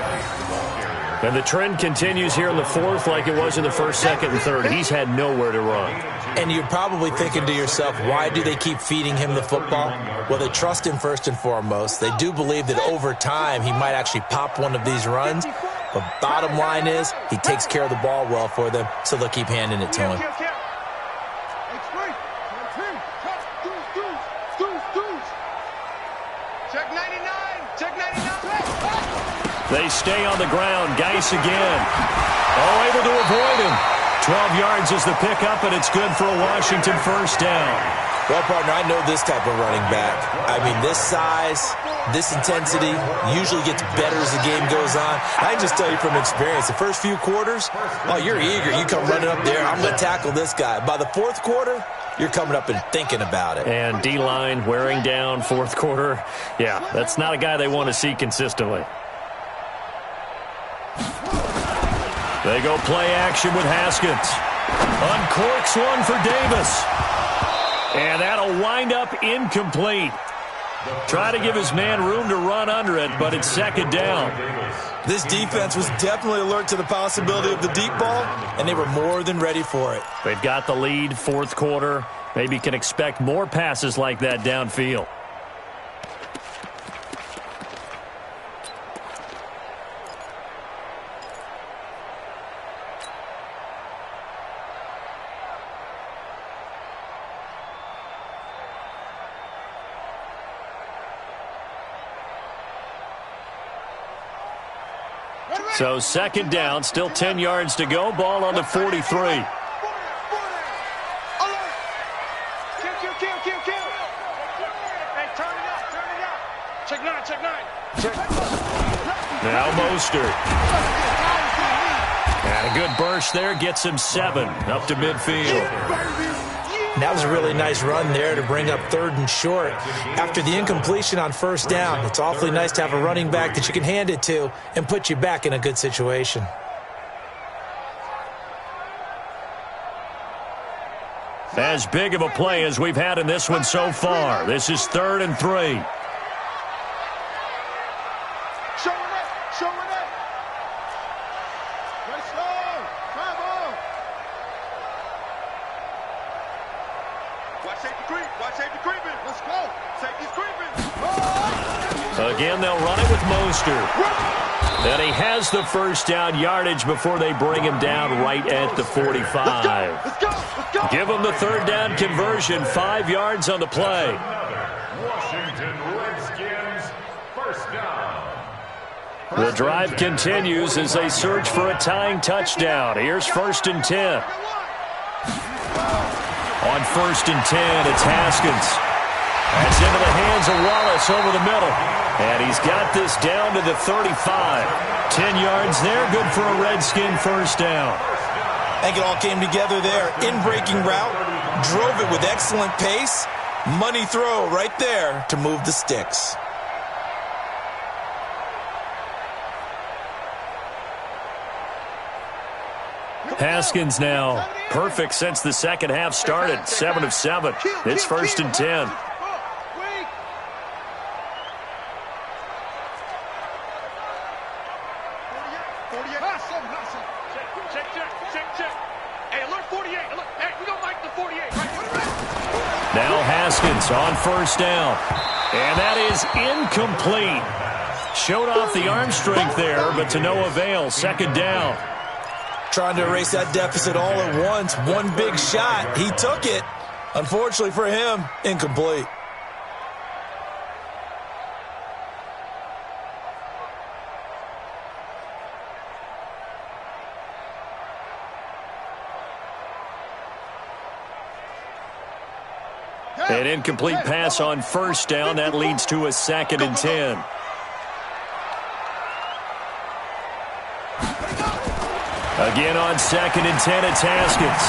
And the trend continues here in the 4th like it was in the 1st, 2nd, and 3rd. He's had nowhere to run.
And you're probably thinking to yourself, why do they keep feeding him the football? Well, they trust him first and foremost. They do believe that over time he might actually pop one of these runs. But bottom line is, he takes care of the ball well for them, so they'll keep handing it to him.
Check 99. Check 99.
They stay on the ground. Geis again. Oh, able to avoid him. 12 yards is the pickup, and it's good for a Washington 1st down.
Well, partner, I know this type of running back. I mean, this size, this intensity usually gets better as the game goes on. I can just tell you from experience, the first few quarters, oh, you're eager. You come running up there, I'm going to tackle this guy. By the 4th quarter, you're coming up and thinking about it.
And D-line wearing down 4th quarter. Yeah, that's not a guy they want to see consistently. They go play action with Haskins. Uncorks one for Davis. And that'll wind up incomplete. Try to give his man room to run under it, but it's 2nd down.
This defense was definitely alert to the possibility of the deep ball, and they were more than ready for it.
They've got the lead, 4th quarter. Maybe can expect more passes like that downfield. So 2nd down, still 10 yards to go. Ball on the 43.
Kill. Hey, turn it up. Check 9, check 9.
Now Mostert. And a good burst there gets him 7 up to midfield.
That was a really nice run there to bring up 3rd and short. After the incompletion on 1st down, it's awfully nice to have a running back that you can hand it to and put you back in a good situation.
As big of a play as we've had in this one so far. This is 3rd and 3.
Show it up. Let's go. Bravo. Watch safety creeping. Let's go. Safety's creeping.
Again, they'll run it with Mostert. And he has the 1st down yardage before they bring him down right at the 45.
Let's go.
Give him the 3rd down conversion, 5 yards on the play.
Washington Redskins, 1st down.
The drive continues as they search for a tying touchdown. Here's 1st and 10. On 1st and 10, it's Haskins. That's into the hands of Wallace over the middle. And he's got this down to the 35. 10 yards there, good for a Redskin 1st down.
I think it all came together there. In-breaking route, drove it with excellent pace. Money throw right there to move the sticks.
Haskins now perfect since the second half started. 7 of 7. It's 1st and 10. Now Haskins on 1st down. And that is incomplete. Showed off the arm strength there, but to no avail. 2nd down.
Trying to erase that deficit all at once. One big shot. He took it. Unfortunately for him, incomplete.
An incomplete pass on 1st down. That leads to a 2nd and 10. Again on 2nd and 10, it's Haskins.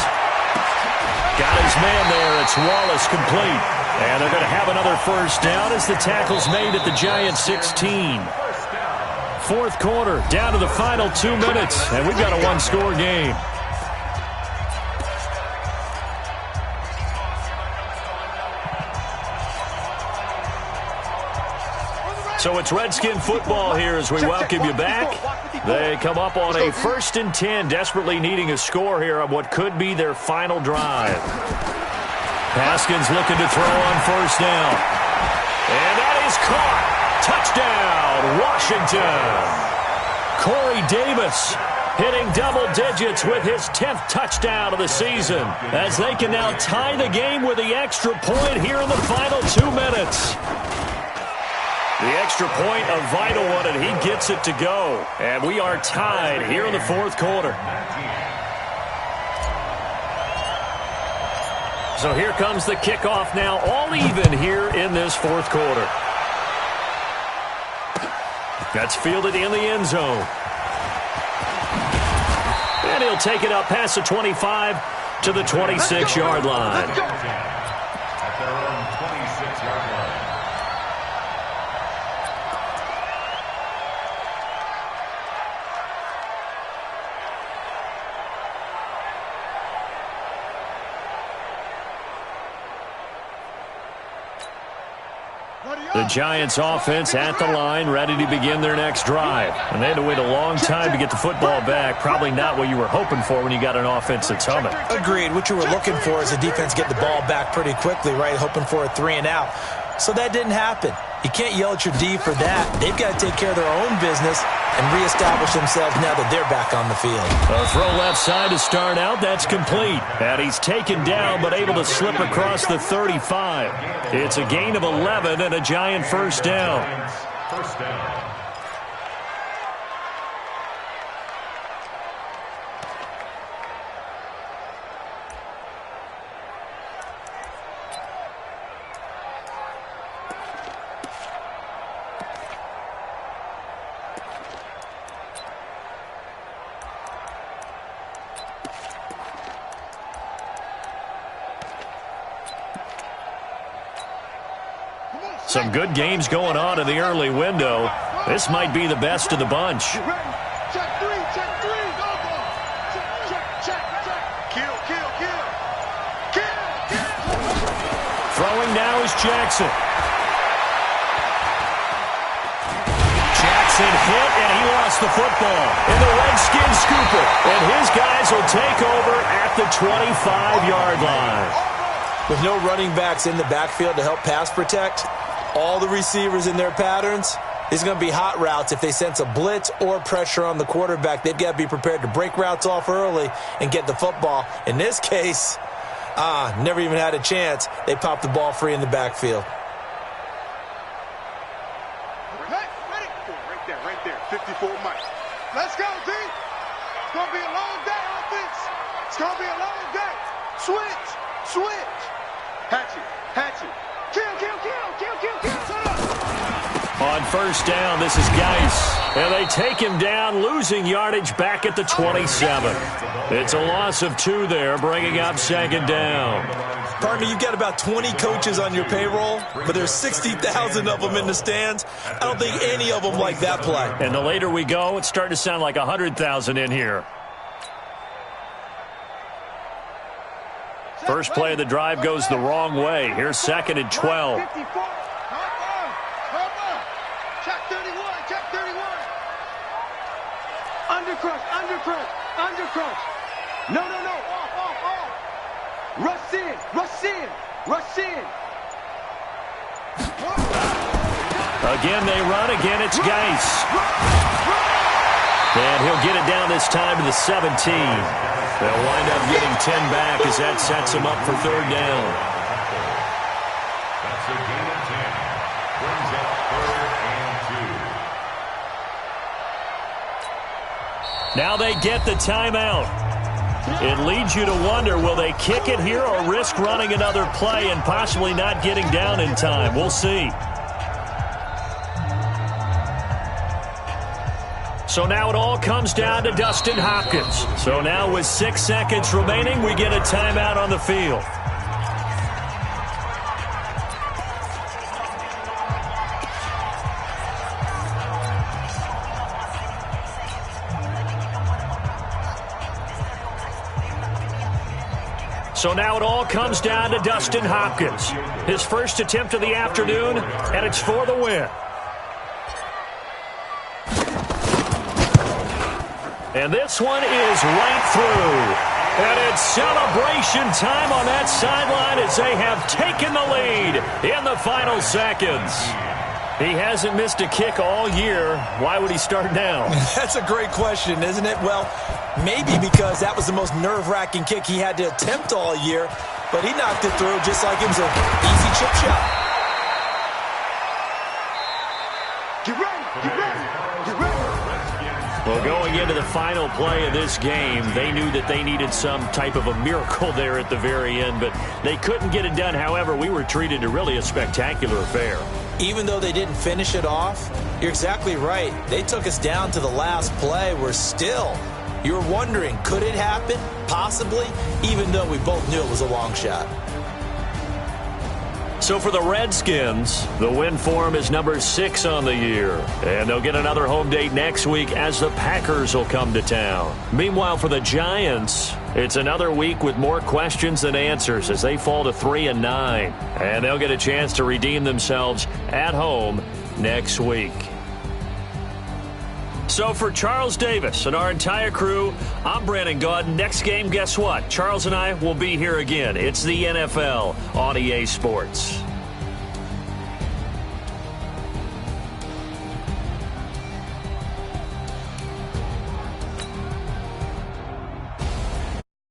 Got his man there. It's Wallace complete. And they're going to have another 1st down as the tackle's made at the Giants' 16. 4th quarter, down to the final 2 minutes. And we've got a one-score game. So it's Redskin football here as we welcome you back. They come up on a 1st and 10, desperately needing a score here on what could be their final drive. Haskins looking to throw on 1st down. And that is caught. Touchdown, Washington. Corey Davis hitting double digits with his 10th touchdown of the season as they can now tie the game with the extra point here in the final 2 minutes. The extra point, a vital one, and he gets it to go. And we are tied here in the 4th quarter. So here comes the kickoff now, all even here in this 4th quarter. That's fielded in the end zone. And he'll take it up past the 25 to the 26-yard line.
At their own 26-yard line.
The Giants offense at the line, ready to begin their next drive. And they had to wait a long time to get the football back. Probably not what you were hoping for when you got an offense that's humming.
Agreed. What you were looking for is the defense get the ball back pretty quickly, right? Hoping for a 3 and out. So that didn't happen. You can't yell at your D for that. They've got to take care of their own business and reestablish themselves now that they're back on the field.
A throw left side to start out. That's complete. And he's taken down but able to slip across the 35. It's a gain of 11 and a Giant 1st down.
1st down.
Some good games going on in the early window. This might be the best of the bunch.
Check 3, check 3. Check. Kill.
Throwing now is Jackson. Jackson hit, and he lost the football. And the Redskins scoop it. And his guys will take over at the 25-yard line.
With no running backs in the backfield to help pass protect, all the receivers in their patterns, it's going to be hot routes. If they sense a blitz or pressure on the quarterback, they've got to be prepared to break routes off early and get the football. In this case, never even had a chance. They popped the ball free in the backfield.
Right there. 54 Mike. Let's go, D. It's going to be a long day, offense. It's going to be a long day. Switch. Hatchet. Kill.
On 1st down, this is Geis. And they take him down, losing yardage back at the 27. It's a loss of 2 there, bringing up 2nd down.
Partner, you've got about 20 coaches on your payroll, but there's 60,000 of them in the stands. I don't think any of them like that play.
And the later we go, it's starting to sound like 100,000 in here. First play of the drive goes the wrong way. Here's 2nd and 12.
54. Check 31. Check 31. Undercrush. Undercrush. Undercrush. No. Off. Rush in. Rush in. Rush in.
Again, they run. Again, it's Geis. And he'll get it down this time to the 17. They'll wind up getting 10 back as that sets them up for 3rd down.
That's a gain of 10. Brings up 3rd and 2.
Now they get the timeout. It leads you to wonder, will they kick it here or risk running another play and possibly not getting down in time? We'll see. So now it all comes down to Dustin Hopkins. So now with 6 seconds remaining, we get a timeout on the field. So now it all comes down to Dustin Hopkins. His first attempt of the afternoon, and it's for the win. And this one is right through. And it's celebration time on that sideline as they have taken the lead in the final seconds. He hasn't missed a kick all year. Why would he start now?
That's a great question, isn't it? Well, maybe because that was the most nerve-wracking kick he had to attempt all year, but he knocked it through just like it was an easy chip shot.
Get ready. Get ready. Get ready.
Well, going into the final play of this game, they knew that they needed some type of a miracle there at the very end, but they couldn't get it done. However, we were treated to really a spectacular affair.
Even though they didn't finish it off, you're exactly right. They took us down to the last play. You're wondering, could it happen? Possibly, even though we both knew it was a long shot.
So for the Redskins, the win form is number 6 on the year. And they'll get another home date next week as the Packers will come to town. Meanwhile, for the Giants, it's another week with more questions than answers as they fall to 3-9. And they'll get a chance to redeem themselves at home next week. So for Charles Davis and our entire crew, I'm Brandon Gaudin. Next game, guess what? Charles and I will be here again. It's the NFL on EA Sports.